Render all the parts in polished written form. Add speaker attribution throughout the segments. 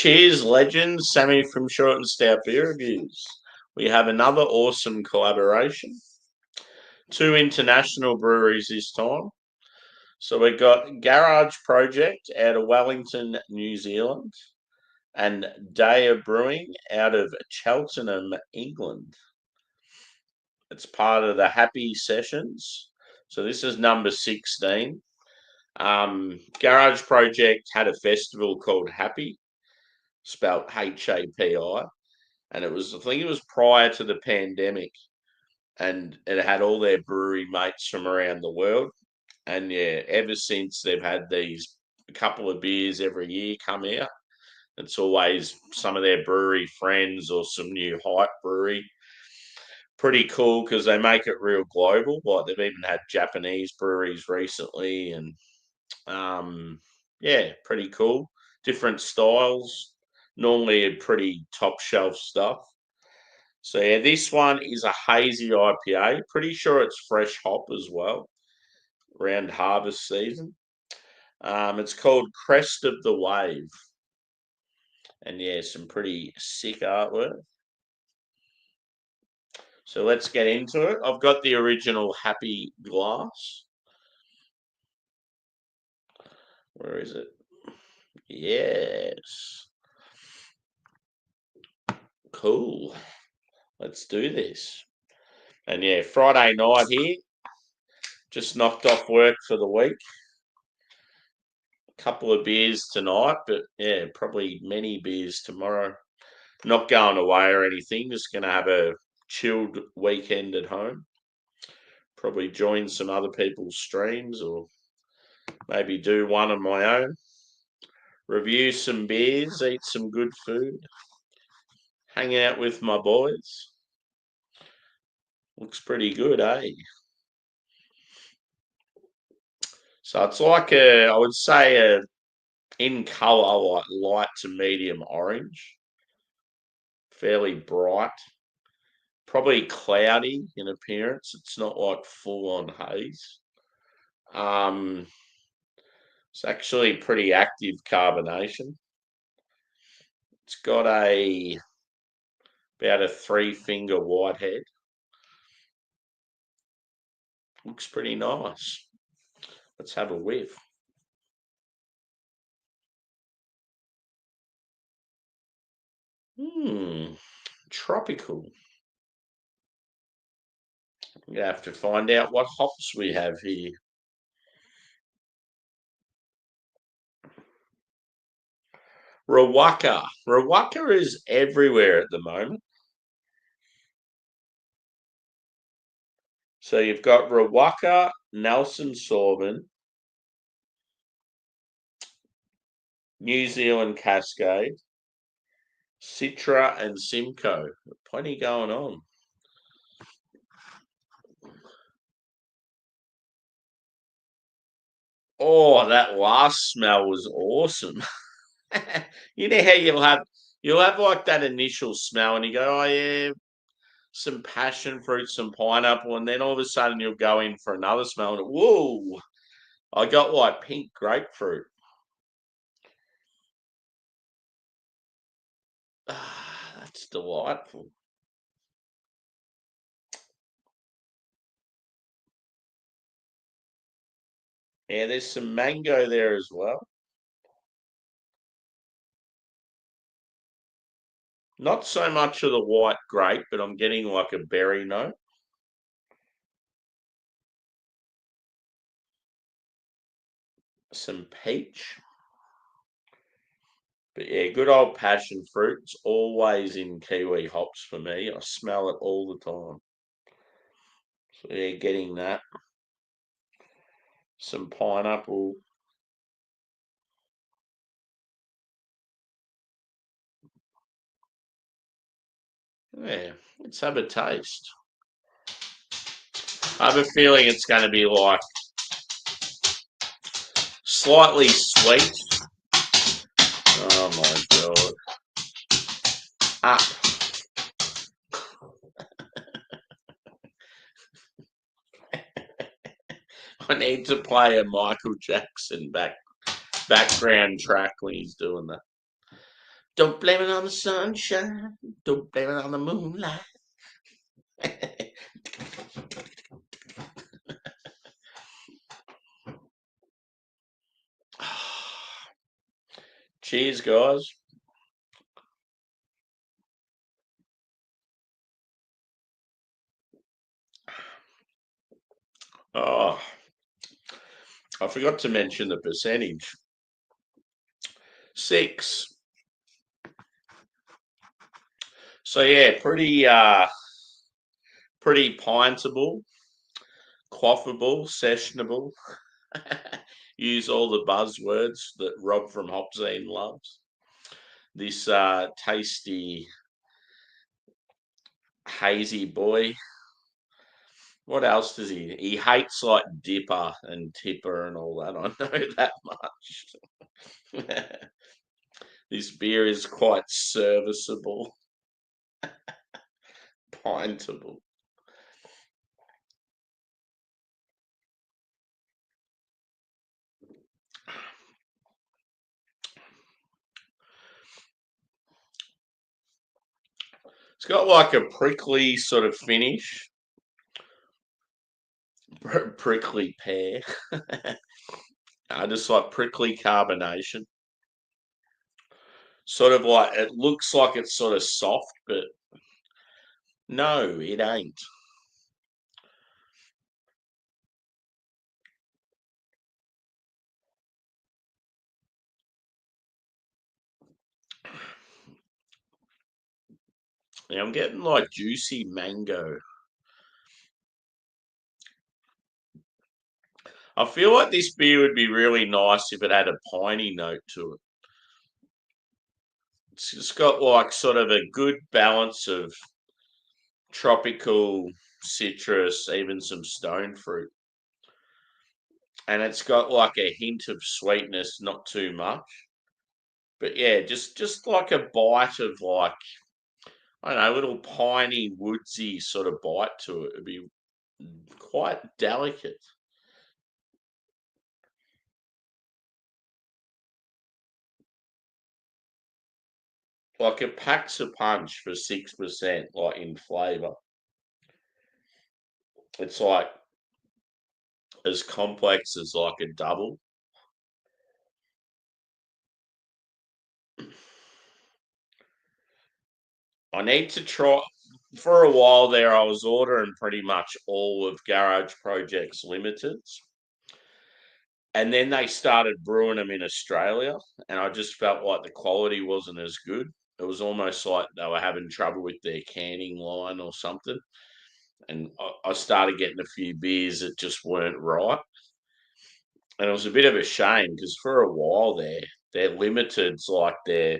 Speaker 1: Cheers, legends. Sammy from Short and Stout Beer Reviews. We have another awesome collaboration. Two international breweries this time. So we've got Garage Project out of Wellington, New Zealand, and Deya Brewing out of Cheltenham, England. It's part of the Happy Sessions. So this is number 16. Garage Project had a festival called Happy, spelled HAPI, and I think it was prior to the pandemic, and it had all their brewery mates from around the world. And yeah, ever since they've had these a couple of beers every year come out. It's always some of their brewery friends or some new hype brewery. Pretty cool because they make it real global. Like they've even had Japanese breweries recently, and yeah, pretty cool. Different styles. Normally a pretty top shelf stuff. So yeah, this one is a hazy IPA. Pretty sure it's fresh hop as well, around harvest season. It's called Crest of the Wave. And yeah, some pretty sick artwork. So let's get into it. I've got the original Happy glass. Where is it? Yes. Cool. Let's do this. And yeah, Friday night here. Just knocked off work for the week. A couple of beers tonight, but yeah, probably many beers tomorrow. Not going away or anything. Just going to have a chilled weekend at home. Probably join some other people's streams or maybe do one of my own. Review some beers, eat some good food, hang out with my boys. Looks pretty good, eh? So it's like I would say in colour, like light to medium orange, fairly bright, probably cloudy in appearance. It's not like full on haze. Um, it's actually pretty active carbonation. It's got about a 3-finger whitehead. Looks pretty nice. Let's have a whiff. Tropical. We have to find out what hops we have here. Rawaka. Rawaka is everywhere at the moment. So you've got Rawaka, Nelson Sauvin, New Zealand Cascade, Citra, and Simcoe. Plenty going on. Oh, that last smell was awesome. You know how you'll have like that initial smell and you go, oh yeah, some passion fruit, some pineapple, and then all of a sudden you'll go in for another smell and whoa, I got like pink grapefruit. Ah, that's delightful. Yeah, there's some mango there as well. Not so much of the white grape, but I'm getting like a berry note. Some peach. But yeah, good old passion fruit. It's always in kiwi hops for me. I smell it all the time. So yeah, getting that. Some pineapple. Yeah, let's have a taste. I have a feeling it's going to be like slightly sweet. Oh my god. Up. I need to play a Michael Jackson background track when he's doing that. Don't blame it on the sunshine. Don't blame it on the moonlight. Cheers, guys. Oh, I forgot to mention the percentage. 6. So yeah, pretty pintable, quaffable, sessionable. Use all the buzzwords that Rob from Hopzine loves. This tasty hazy boy. What else does he? He hates like dipper and tipper and all that. I know that much. This beer is quite serviceable, pintable. It's got like a prickly sort of finish, prickly pear. I just like prickly carbonation. Sort of like it looks like it's sort of soft, but no, it ain't. Yeah, I'm getting like juicy mango. I feel like this beer would be really nice if it had a piney note to it. It's just got like sort of a good balance of tropical citrus, even some stone fruit. And it's got like a hint of sweetness, not too much. But yeah, just like a bite of like I don't know, a little piney, woodsy sort of bite to it. It'd be quite delicate. Like it packs a punch for 6%, like in flavour. It's like as complex as like a double. I need to try. For a while there, I was ordering pretty much all of Garage Projects Limiteds, and then they started brewing them in Australia, and I just felt like the quality wasn't as good. It was almost like they were having trouble with their canning line or something, and I started getting a few beers that just weren't right, and it was a bit of a shame because for a while there, their limiteds, like their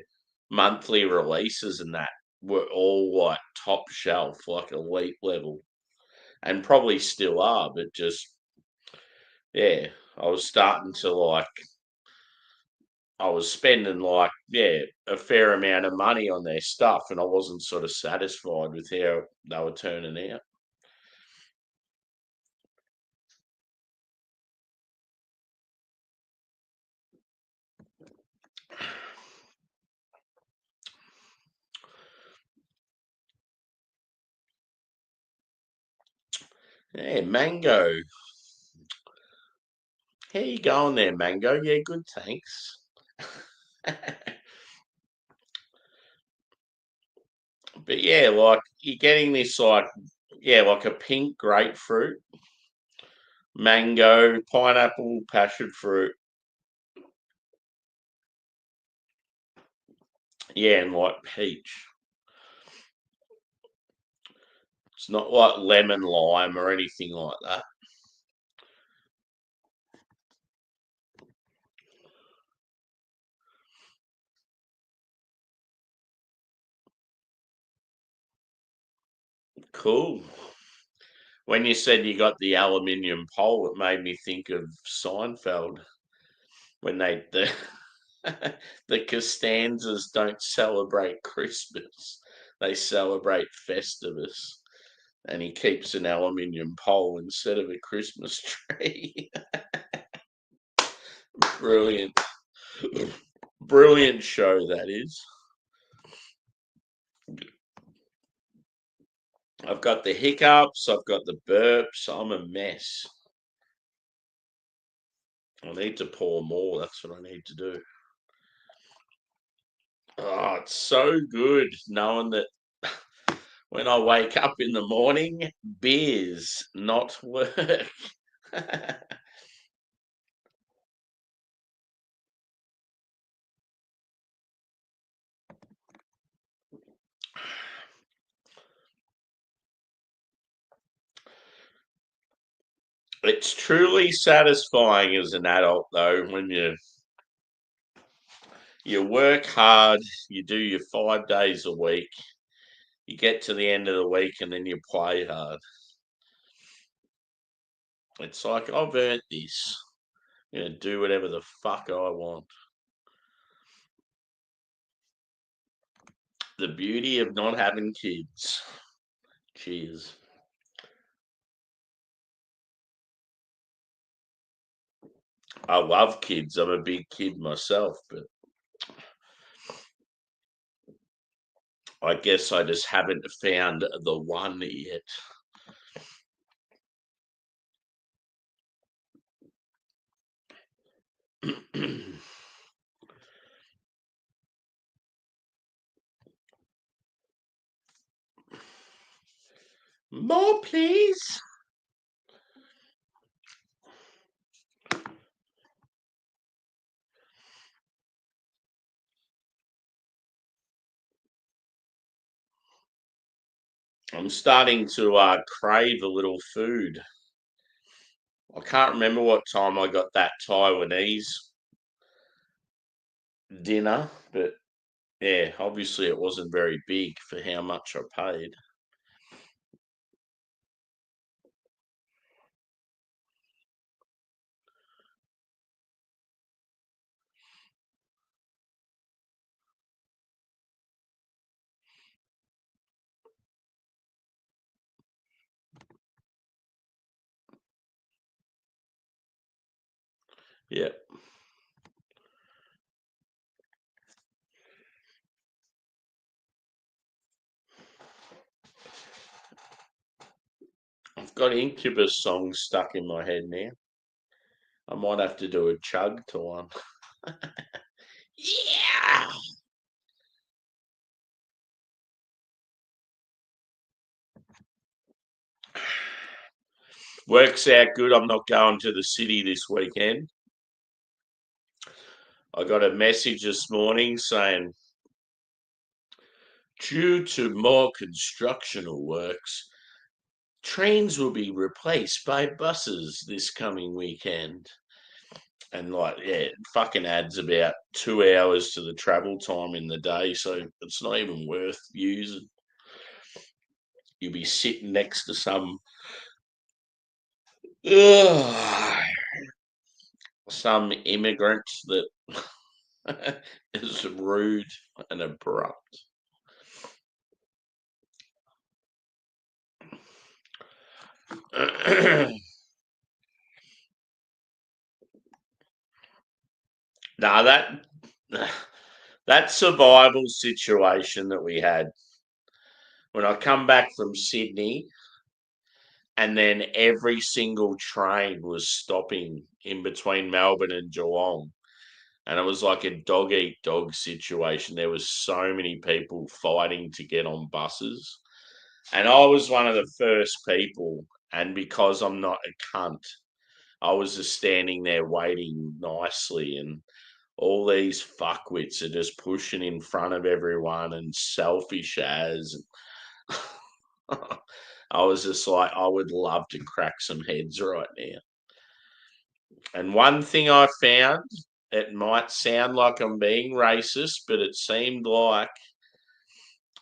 Speaker 1: monthly releases and that, were all like top shelf, like elite level, and probably still are, but just yeah, I was starting to like I was spending like a fair amount of money on their stuff, and I wasn't sort of satisfied with how they were turning out. Yeah, mango. How you going there, mango? Yeah, good, thanks. But yeah, like you're getting this like like a pink grapefruit, mango, pineapple, passion fruit. Yeah, and like peach. It's not like lemon lime or anything like that. Cool. When you said you got the aluminium pole, it made me think of Seinfeld when the the Costanzas don't celebrate Christmas; they celebrate Festivus, and he keeps an aluminium pole instead of a Christmas tree. Brilliant, brilliant show that is. I've got the hiccups. I've got the burps. I'm a mess. I need to pour more. That's what I need to do. Oh, it's so good knowing that when I wake up in the morning, beers, not work. It's truly satisfying as an adult, though, when you work hard, you do your 5 days a week, you get to the end of the week, and then you play hard. It's like I've earned this. I'm gonna do whatever the fuck I want. The beauty of not having kids. Cheers. I love kids. I'm a big kid myself, but I guess I just haven't found the one yet. More, please. I'm starting to crave a little food. I can't remember what time I got that Taiwanese dinner, but yeah, obviously it wasn't very big for how much I paid. Yeah, I've got Incubus songs stuck in my head now. I might have to do a chug to one. Yeah. Works out good. I'm not going to the city this weekend. I got a message this morning saying, due to more constructional works, trains will be replaced by buses this coming weekend. And like, yeah, it fucking adds about 2 hours to the travel time in the day, so it's not even worth using. You'll be sitting next to ugh, some immigrant that is rude and abrupt. Now that survival situation that we had when I come back from Sydney, and then every single train was stopping in between Melbourne and Geelong, and it was like a dog eat dog situation. There was so many people fighting to get on buses, and I was one of the first people. And because I'm not a cunt, I was just standing there waiting nicely, and all these fuckwits are just pushing in front of everyone and selfish as. I was just like, I would love to crack some heads right now. And one thing I found, it might sound like I'm being racist, but it seemed like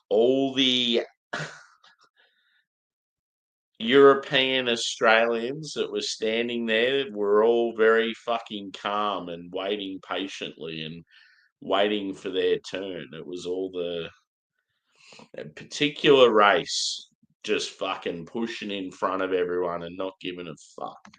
Speaker 1: all the European Australians that were standing there were all very fucking calm and waiting patiently and waiting for their turn. It was all the particular race just fucking pushing in front of everyone and not giving a fuck.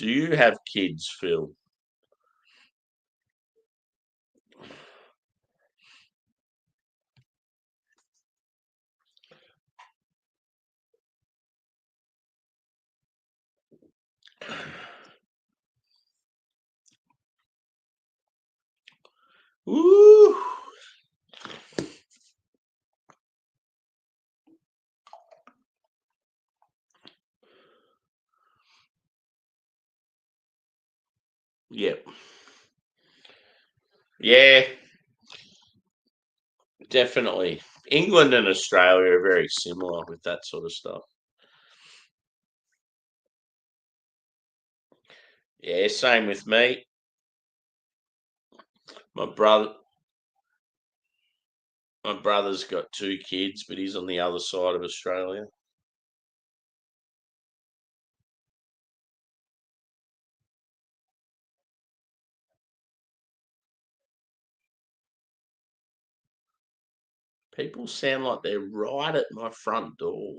Speaker 1: Do you have kids, Phil? Woo! Yep. Yeah, definitely. England and Australia are very similar with that sort of stuff. Yeah, same with me. My brother, my brother's got 2 kids, but he's on the other side of Australia. People sound like they're right at my front door.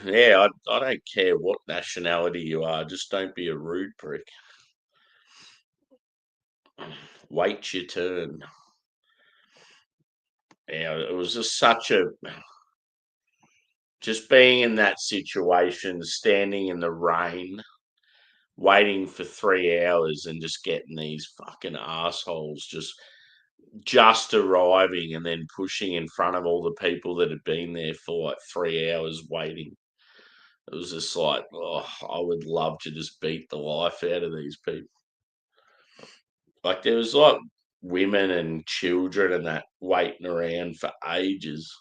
Speaker 1: Yeah, I don't care what nationality you are, just don't be a rude prick. Wait your turn. Yeah, it was just just being in that situation, standing in the rain, waiting for 3 hours and just getting these fucking assholes just arriving and then pushing in front of all the people that had been there for like 3 hours waiting. It was just like, oh, I would love to just beat the life out of these people. Like there was like women and children and that waiting around for ages.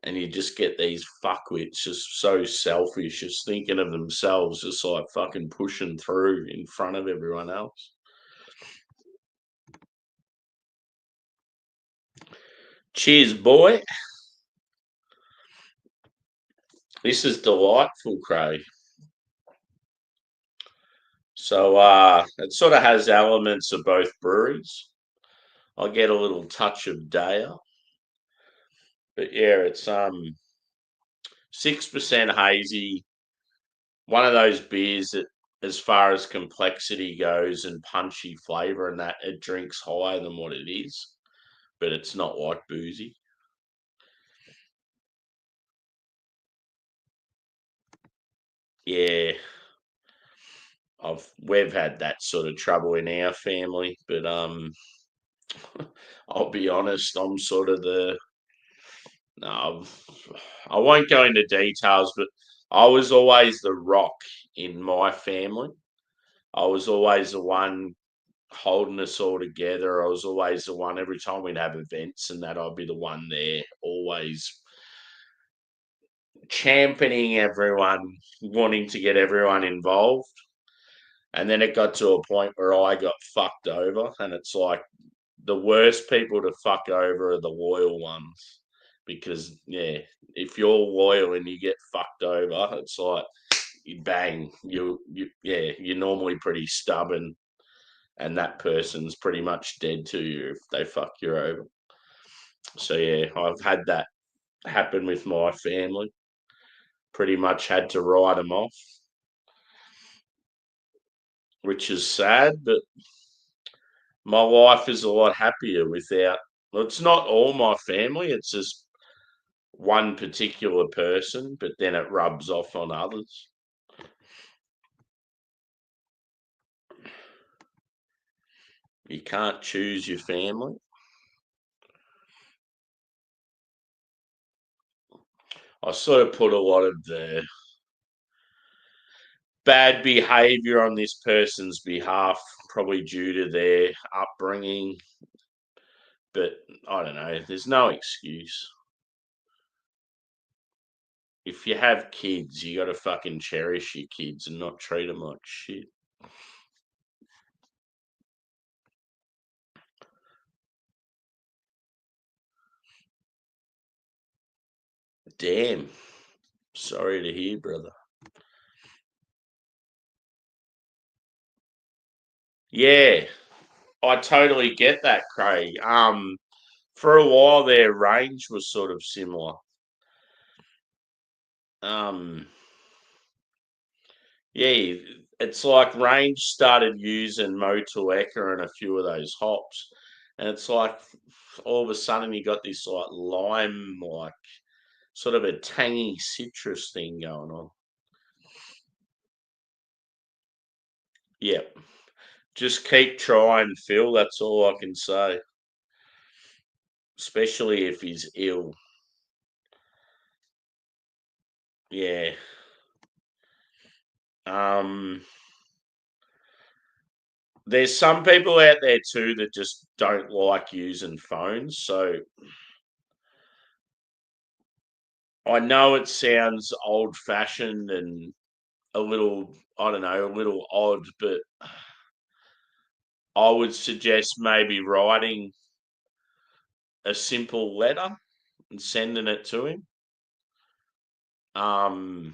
Speaker 1: And you just get these fuckwits just so selfish, just thinking of themselves, just like fucking pushing through in front of everyone else. Cheers, boy. This is delightful, Craig. So it sort of has elements of both breweries. I get a little touch of Deya, but yeah, it's 6% hazy. One of those beers that, as far as complexity goes and punchy flavour and that, it drinks higher than what it is, but it's not like boozy. Yeah, we've had that sort of trouble in our family, but I'll be honest, I'm sort of the no, I won't go into details, but I was always the rock in my family. I was always the one holding us all together. I was always the one every time we'd have events and that I'd be the one there, always championing everyone, wanting to get everyone involved. And then it got to a point where I got fucked over, and it's like the worst people to fuck over are the loyal ones. Because yeah, if you're loyal and you get fucked over, it's like you bang, yeah, you're normally pretty stubborn, and that person's pretty much dead to you if they fuck you over. So yeah, I've had that happen with my family. Pretty much had to write them off, which is sad, but my life is a lot happier without. Well, it's not all my family. It's just one particular person, but then it rubs off on others. You can't choose your family. I sort of put a lot of the bad behavior on this person's behalf, probably due to their upbringing. But I don't know. There's no excuse. If you have kids, you got to fucking cherish your kids and not treat them like shit. Damn. Sorry to hear, brother. Yeah. I totally get that, Craig. For a while their range was sort of similar. Um, yeah, it's like Range started using Motueka and a few of those hops, and it's like all of a sudden you got this like lime, like sort of a tangy citrus thing going on. Yep. Just keep trying, Phil. That's all I can say. Especially if he's ill. Yeah. Um, there's some people out there too that just don't like using phones. So I know it sounds old fashioned and a little, I don't know, a little odd, but I would suggest maybe writing a simple letter and sending it to him. Because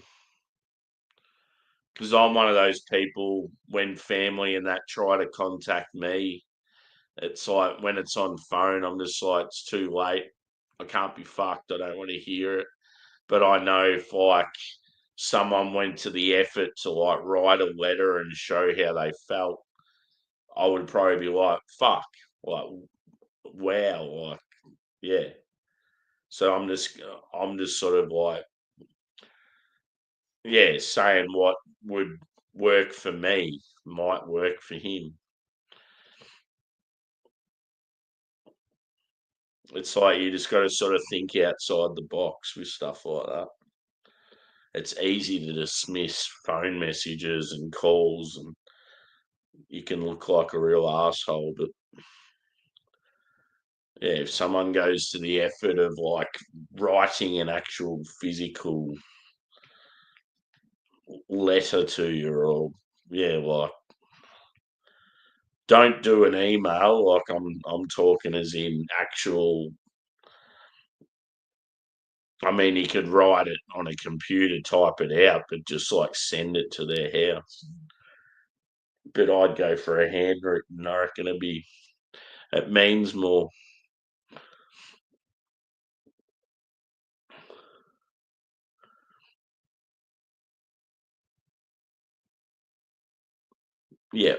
Speaker 1: I'm one of those people when family and that try to contact me, it's like when it's on phone, I'm just like, it's too late. I can't be fucked. I don't want to hear it. But I know if like someone went to the effort to like write a letter and show how they felt, I would probably be like, fuck, like, wow, like, yeah. So I'm just sort of like, yeah, saying what would work for me might work for him. It's like you just got to sort of think outside the box with stuff like that. It's easy to dismiss phone messages and calls, and you can look like a real asshole. But yeah, if someone goes to the effort of like writing an actual physical letter to you, or yeah, like don't do an email. Like I'm talking as in actual. I mean, he could write it on a computer, type it out, but just like send it to their house. But I'd go for a handwritten. I reckon it means more. Yeah.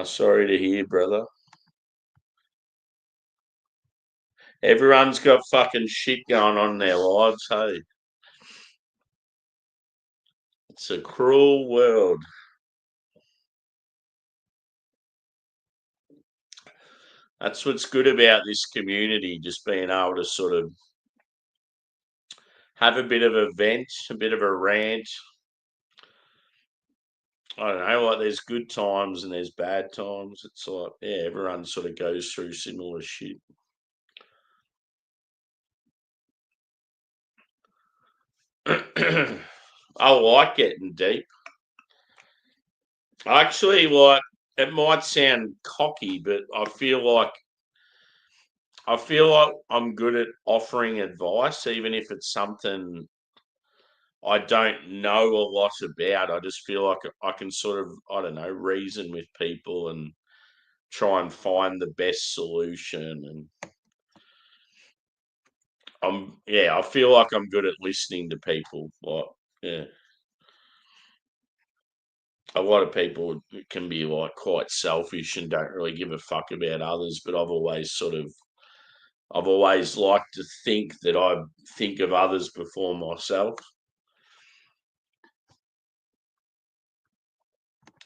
Speaker 1: Sorry to hear, brother. Everyone's got fucking shit going on in their lives, hey. It's a cruel world. That's what's good about this community, just being able to sort of have a bit of a vent, a bit of a rant. I don't know, like there's good times and there's bad times. It's like, yeah, everyone sort of goes through similar shit. I like getting deep. Actually, like it might sound cocky, but I feel like I'm good at offering advice, even if it's something I don't know a lot about. I just feel like I can sort of, I don't know, reason with people and try and find the best solution. And I feel like I'm good at listening to people. Like, yeah, a lot of people can be like quite selfish and don't really give a fuck about others, but I've always liked to think that I think of others before myself.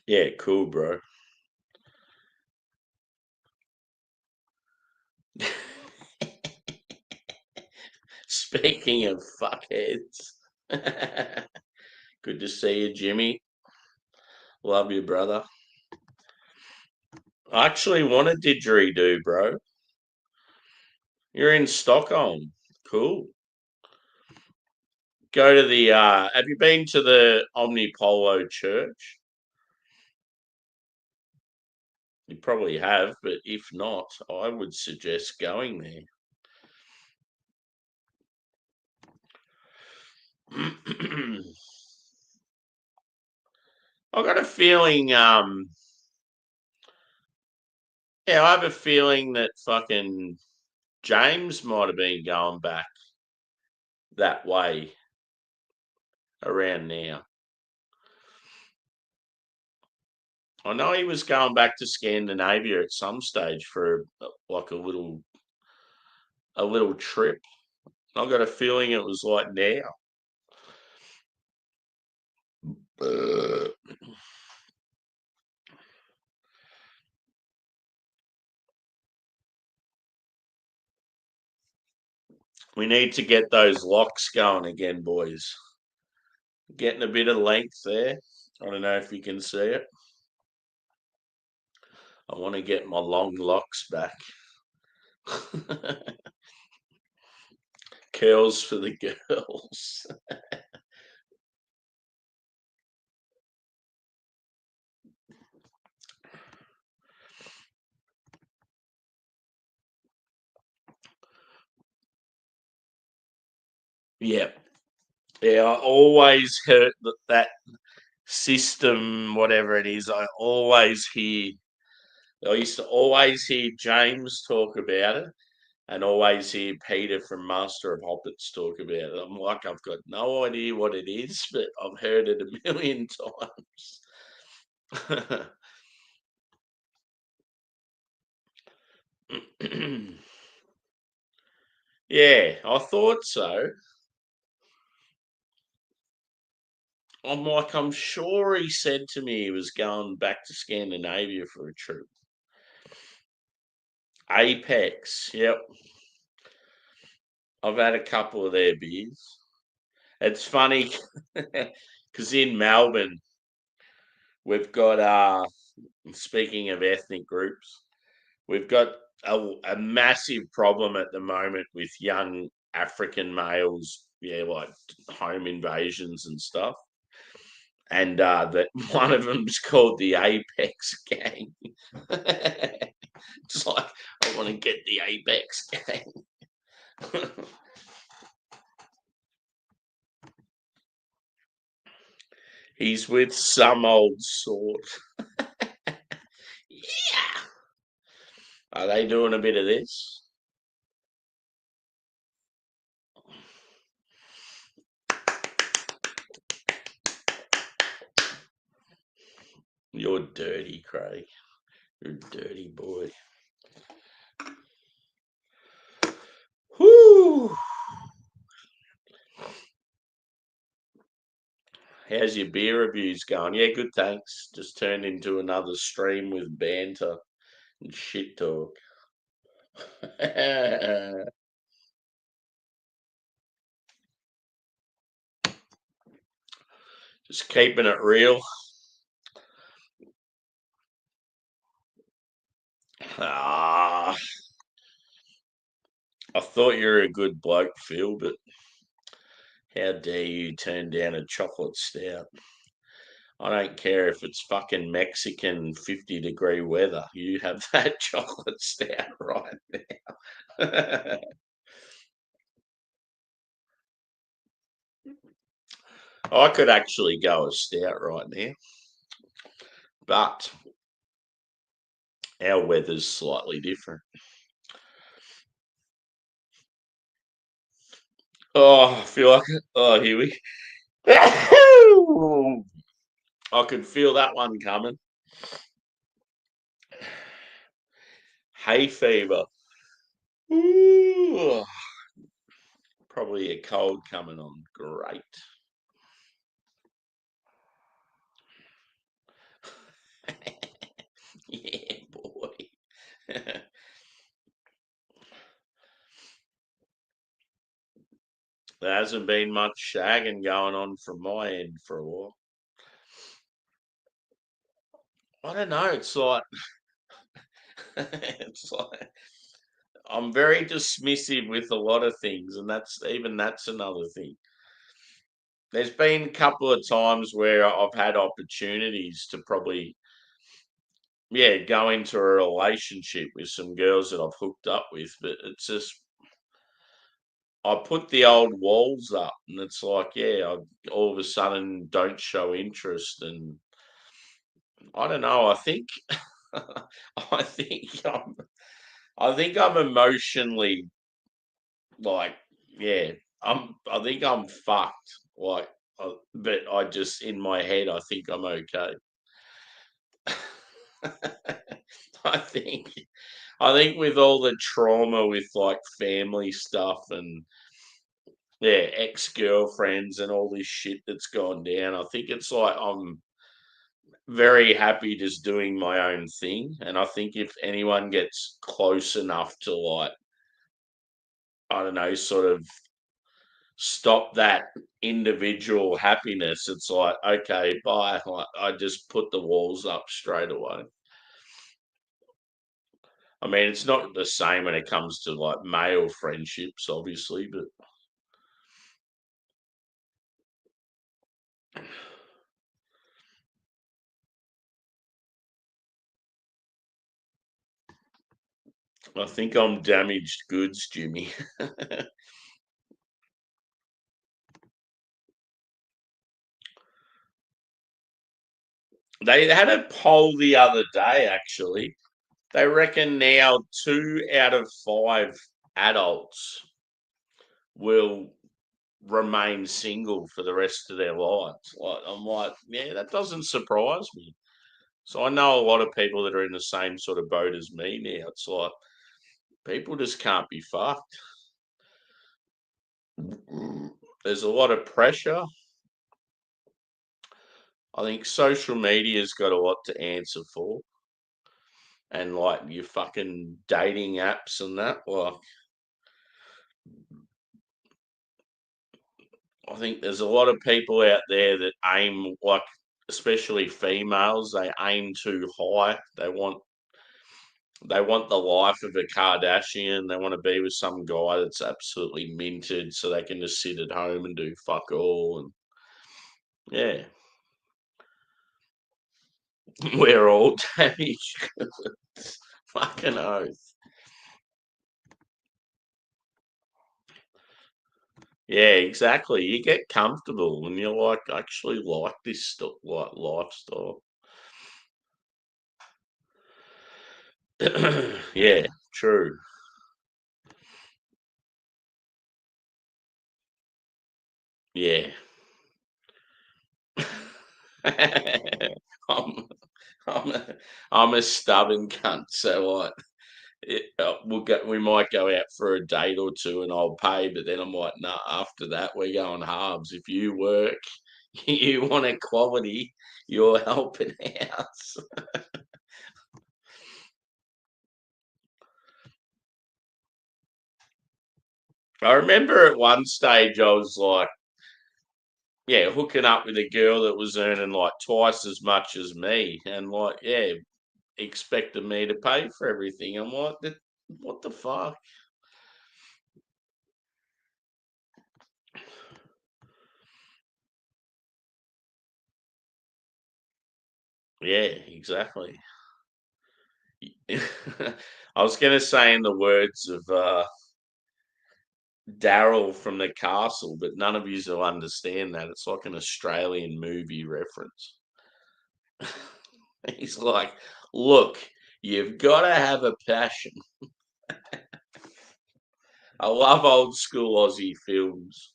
Speaker 1: Yeah, cool, bro. Speaking of fuckheads, good to see you, Jimmy. Love you, brother. I actually want a didgeridoo, bro. You're in Stockholm. Cool. Go to the. Have you been to the Omnipolo Church? You probably have, but if not, I would suggest going there. I got a feeling. Yeah, I have a feeling that fucking James might have been going back that way around now. I know he was going back to Scandinavia at some stage for like a little trip. I got a feeling it was like now. Uh, we need to get those locks going again, boys. Getting a bit of length there. I don't know if you can see it. I want to get my long locks back. Curls for the girls. Yeah. Yeah, I always heard that system, whatever it is, I used to always hear James talk about it and always hear Peter from Master of Hoppets talk about it. I'm like, I've got no idea what it is, but I've heard it a million times. Yeah, I thought so. I'm sure he said to me he was going back to Scandinavia for a trip. Apex, yep. I've had a couple of their beers. It's funny because in Melbourne, we've got, speaking of ethnic groups, we've got a massive problem at the moment with young African males, yeah, like home invasions and stuff. And that one of them's called the Apex Gang. It's like, I want to get the Apex Gang. He's with some old sort. Yeah. Are they doing a bit of this? You're dirty, Craig. You're a dirty boy. Whoo! How's your beer reviews going? Yeah, good, thanks. Just turned into another stream with banter and shit talk. Just keeping it real. Ah, I thought you were a good bloke, Phil, but how dare you turn down a chocolate stout? I don't care if it's fucking Mexican 50-degree weather. You have that chocolate stout right now. I could actually go a stout right now, but our weather's slightly different. Oh, I feel like oh, here we. I could feel that one coming. Hay fever. Ooh, probably a cold coming on. Great. Yeah, boy. There hasn't been much shagging going on from my end for a while. I don't know. It's like I'm very dismissive with a lot of things, and that's another thing. There's been a couple of times where I've had opportunities to probably, yeah, go into a relationship with some girls that I've hooked up with, but it's just I put the old walls up, and it's like, yeah, I all of a sudden don't show interest, and I don't know. I think I think I'm emotionally like, yeah. I think I'm fucked. Like, but I just in my head I think I'm okay. I think I think with all the trauma with like family stuff and yeah, ex-girlfriends and all this shit that's gone down, I think it's like I'm very happy just doing my own thing. And I think if anyone gets close enough to like, I don't know, sort of stop that individual happiness, it's like, okay, bye. Like, I just put the walls up straight away. I mean, it's not the same when it comes to like male friendships, obviously, but I think I'm damaged goods, Jimmy. They had a poll the other day, actually. They reckon now 2 out of 5 adults will remain single for the rest of their lives. Like I'm like, yeah, that doesn't surprise me. So I know a lot of people that are in the same sort of boat as me now. It's like people just can't be fucked. There's a lot of pressure. I think social media's got a lot to answer for. And like your fucking dating apps and that, like I think there's a lot of people out there that aim like, especially females, they aim too high. They want the life of a Kardashian. They want to be with some guy that's absolutely minted, so they can just sit at home and do fuck all. And yeah, we're all damaged. Fucking oath. Yeah, exactly. You get comfortable, and you're like, I actually like this stuff, like lifestyle. Yeah, true. Yeah. I'm, I'm, a, I'm a stubborn cunt, so like, we might go out for a date or two, and I'll pay. But then I'm like, nah. After that, we're going halves. If you work, you want equality. You're helping out. I remember at one stage I was like, yeah, hooking up with a girl that was earning like twice as much as me, and like, yeah, expected me to pay for everything. I'm like, what the fuck? Yeah, exactly. I was going to say in the words of Daryl from the Castle, but none of you will understand that. It's like an Australian movie reference. He's like, look, you've got to have a passion. I love old school Aussie films,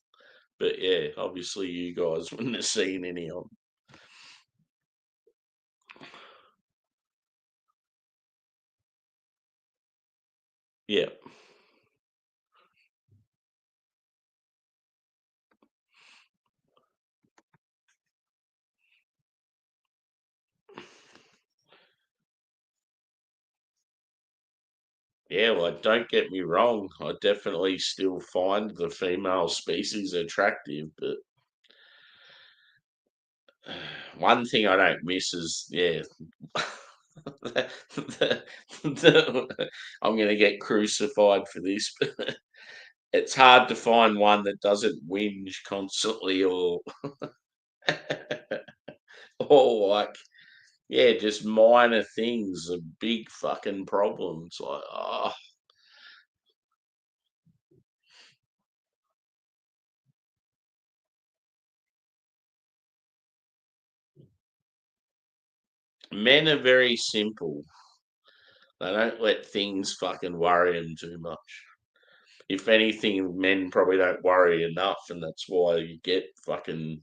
Speaker 1: but yeah, obviously you guys wouldn't have seen any of them. Yeah. Yeah, well, don't get me wrong. I definitely still find the female species attractive, but one thing I don't miss is, yeah, I'm going to get crucified for this, but it's hard to find one that doesn't whinge constantly or like, yeah, just minor things are big fucking problems. Like, oh, Men are very simple. They don't let things fucking worry them too much. If anything, men probably don't worry enough, and that's why you get fucking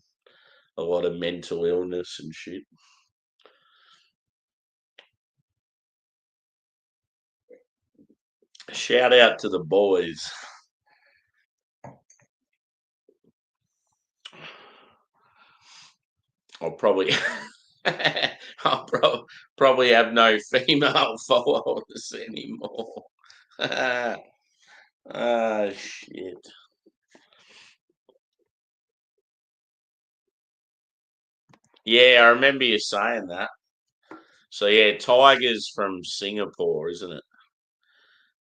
Speaker 1: a lot of mental illness and shit. Shout out to the boys. I'll probably I'll probably have no female followers anymore. Ah, shit. Yeah, I remember you saying that. So yeah, Tiger's from Singapore, isn't it?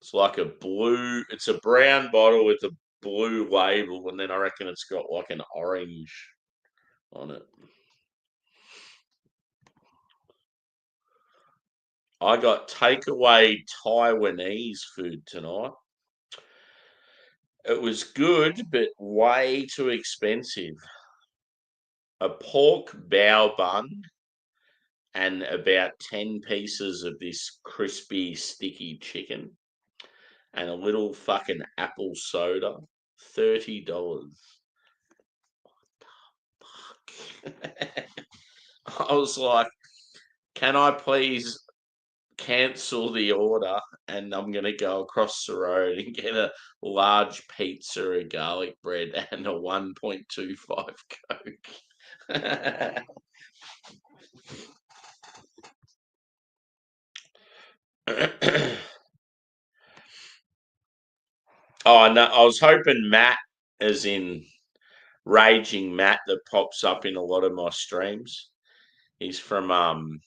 Speaker 1: It's like it's a brown bottle with a blue label, and then I reckon it's got like an orange on it. I got takeaway Taiwanese food tonight. It was good, but way too expensive. A pork bao bun and about 10 pieces of this crispy, sticky chicken and a little fucking apple soda. $30. I was like, can I please cancel the order and I'm going to go across the road and get a large pizza, a garlic bread, and a 1.25 Coke. Oh, no, I was hoping Matt, as in Raging Matt, that pops up in a lot of my streams. He's from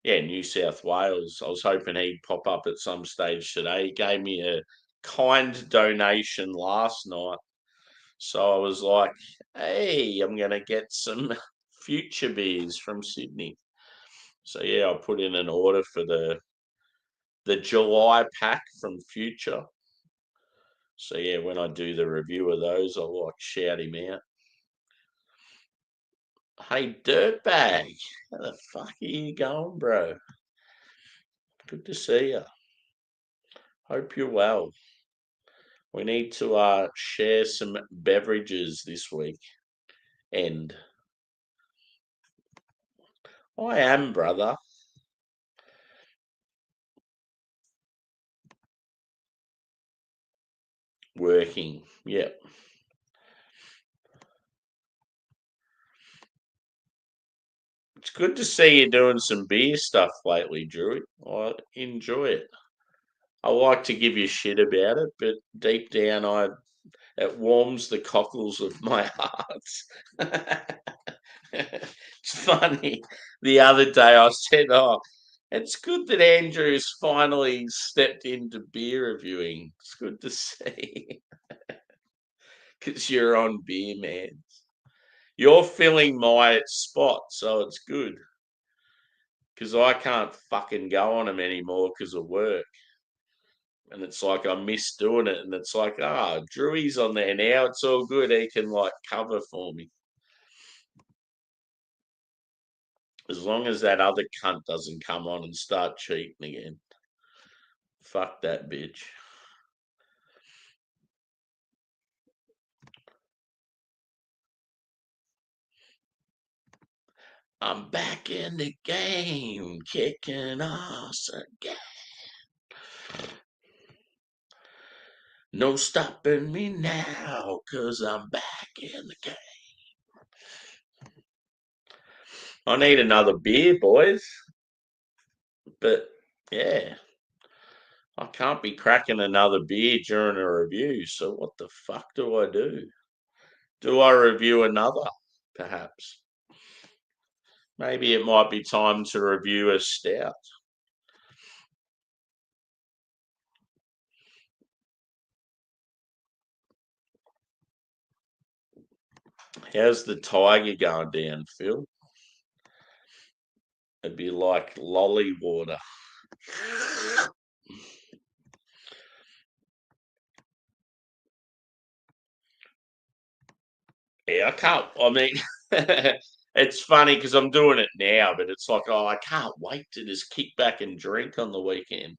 Speaker 1: yeah, New South Wales. I was hoping he'd pop up at some stage today. He gave me a kind donation last night. So I was like, hey, I'm going to get some future beers from Sydney. So yeah, I put in an order for the July pack from Future. So yeah, when I do the review of those, I'll like shout him out. Hey, dirtbag, how the fuck are you going, bro? Good to see you. Hope you're well. We need to share some beverages this week. And I am, brother. Working. Yep. It's good to see you doing some beer stuff lately, Drew. I enjoy it. I like to give you shit about it, but deep down, it warms the cockles of my heart. It's funny. The other day, I said, "Oh, it's good that Andrew's finally stepped into beer reviewing. It's good to see because you're on beer, man. You're filling my spot, so it's good." Because I can't fucking go on them anymore because of work. And it's like I miss doing it. And it's like, Drewy's on there now. It's all good. He can like cover for me. As long as that other cunt doesn't come on and start cheating again. Fuck that bitch. I'm back in the game, kicking ass again. No stopping me now, cause I'm back in the game. I need another beer, boys. But yeah, I can't be cracking another beer during a review. So what the fuck do I do? Do I review another? Perhaps. Maybe it might be time to review a stout. How's the Tiger going down, Phil? It'd be like lolly water. Yeah, I can't. I mean, It's funny because I'm doing it now, but it's like, oh, I can't wait to just kick back and drink on the weekend.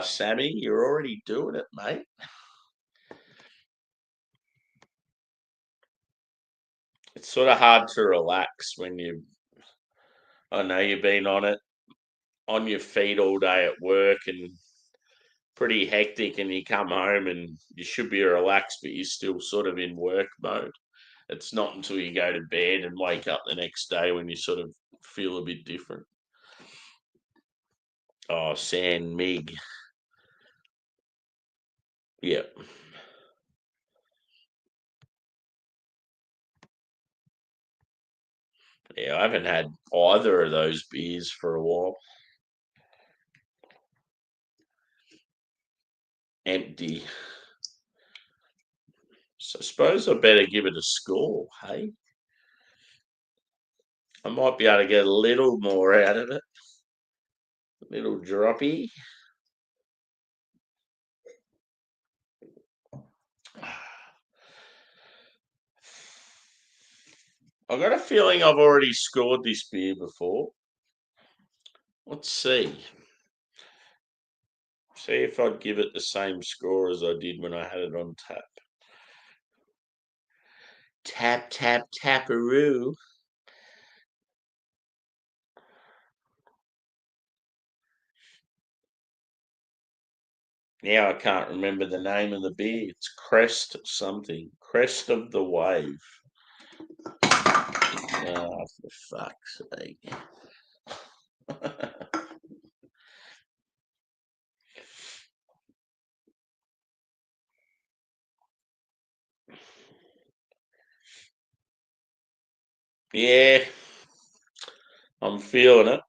Speaker 1: Sammy, you're already doing it, mate. It's sort of hard to relax when I know you've been on your feet all day at work and pretty hectic, and you come home and you should be relaxed, but you're still sort of in work mode. It's not until you go to bed and wake up the next day when you sort of feel a bit different. Oh, San Mig. Yep. Yeah, I haven't had either of those beers for a while. Empty. So I suppose I better give it a score, hey? I might be able to get a little more out of it. A little droppy. I've got a feeling I've already scored this beer before. Let's see. See if I'd give it the same score as I did when I had it on tap. Tap, tap, taparoo. Now I can't remember the name of the beer. It's Crest something. Crest of the Wave. Oh, for fuck's sake. Yeah, I'm feeling it.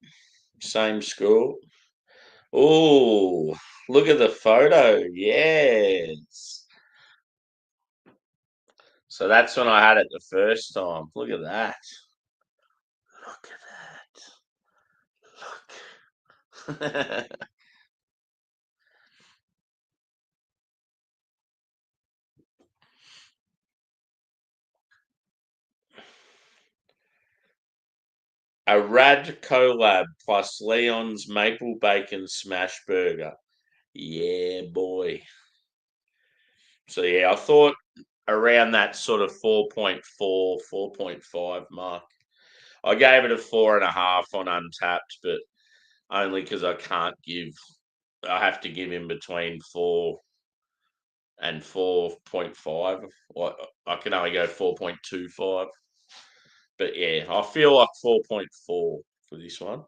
Speaker 1: Same score. Oh, look at the photo. Yes. So that's when I had it the first time. Look at that. Look at that. Look. A Rad collab plus Leon's Maple Bacon Smash Burger. Yeah, boy. So yeah, I thought around that sort of 4.4, 4.5 mark. I gave it a 4.5 on Untapped, but only because I have to give him between 4 and 4.5. I can only go 4.25. But yeah, I feel like 4.4 for this one.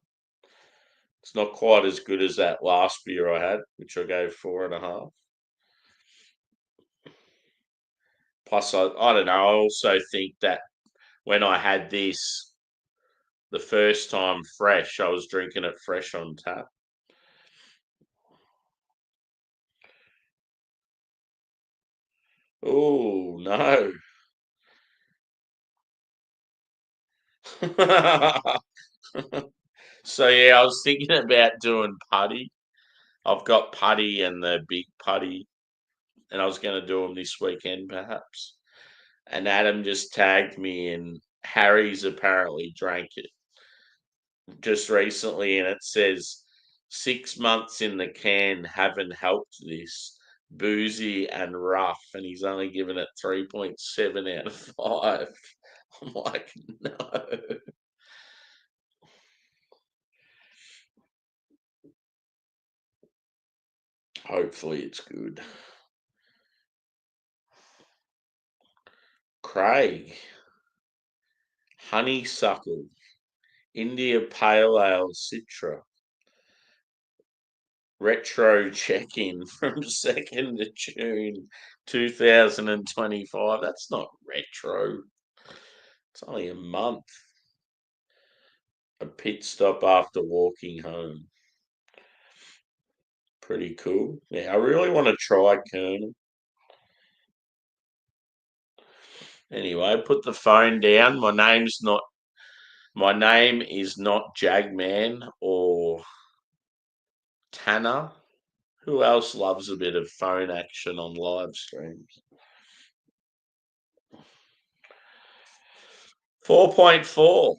Speaker 1: It's not quite as good as that last beer I had, which I gave 4.5. Plus, I don't know. I also think that when I had this the first time fresh, I was drinking it fresh on tap. Oh no. So yeah, I was thinking about doing putty. I've got putty and the big putty, and I was going to do them this weekend perhaps. And Adam just tagged me, and Harry's apparently drank it just recently, and it says 6 months in the can haven't helped this boozy and rough, and he's only given it 3.7 out of 5. I'm like, no. Hopefully it's good. Craig, honeysuckle, India Pale Ale Citra, retro check-in from 2nd of June 2025. That's not retro. It's only a month. A pit stop after walking home. Pretty cool. Yeah, I really want to try Colonel. Anyway, put the phone down. My name is not Jagman or Tanner. Who else loves a bit of phone action on live streams? 4.4.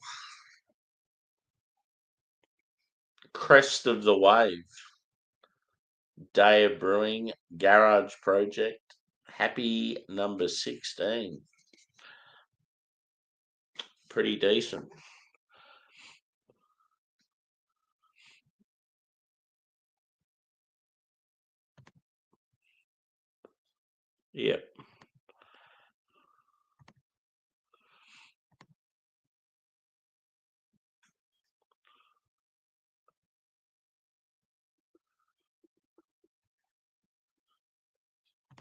Speaker 1: Crest of the Wave. Deya Brewing Garage Project. Happy number 16. Pretty decent. Yep.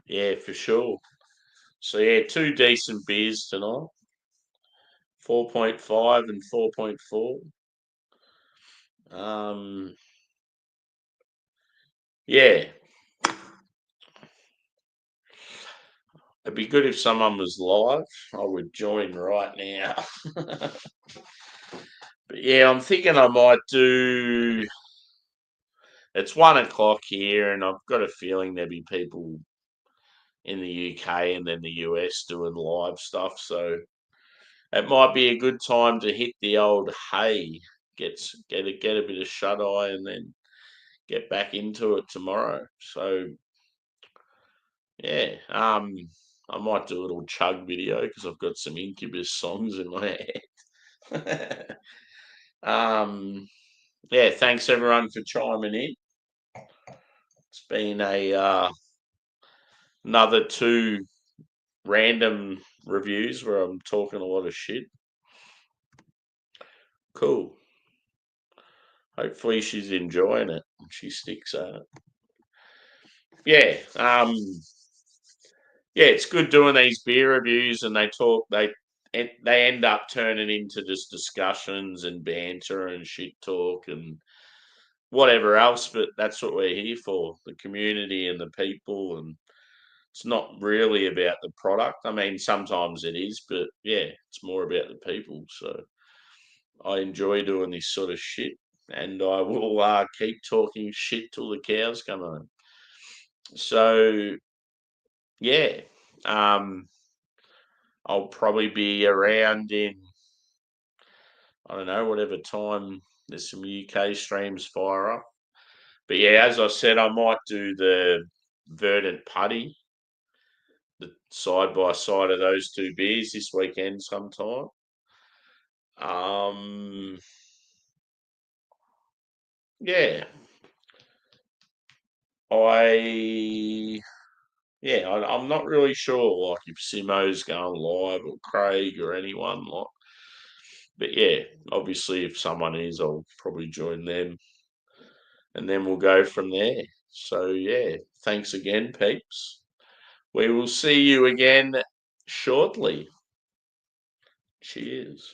Speaker 1: Yeah, for sure. So yeah, two decent beers tonight. 4.5 and 4.4. Yeah. It'd be good if someone was live. I would join right now. But yeah, I'm thinking I might do. It's 1 o'clock here, and I've got a feeling there'll be people in the UK and then the US doing live stuff. So it might be a good time to hit the old hay, get a bit of shut eye, and then get back into it tomorrow. So yeah, I might do a little chug video because I've got some Incubus songs in my head. Yeah, thanks everyone for chiming in. It's been a another two random reviews where I'm talking a lot of shit. Cool. Hopefully she's enjoying it and she sticks at it. Yeah, yeah, it's good doing these beer reviews and they end up turning into just discussions and banter and shit talk and whatever else, but that's what we're here for, the community and the people, and it's not really about the product. I mean, sometimes it is, but yeah, it's more about the people. So I enjoy doing this sort of shit, and I will keep talking shit till the cows come home. So yeah, I'll probably be around in, I don't know, whatever time there's some UK streams fire up. But yeah, as I said, I might do the Verdant Putty, the side by side of those two beers this weekend sometime. Yeah, I I'm not really sure like if Simo's going live or Craig or anyone like, but yeah, obviously if someone is, I'll probably join them, and then we'll go from there. So yeah, thanks again, peeps. We will see you again shortly. Cheers.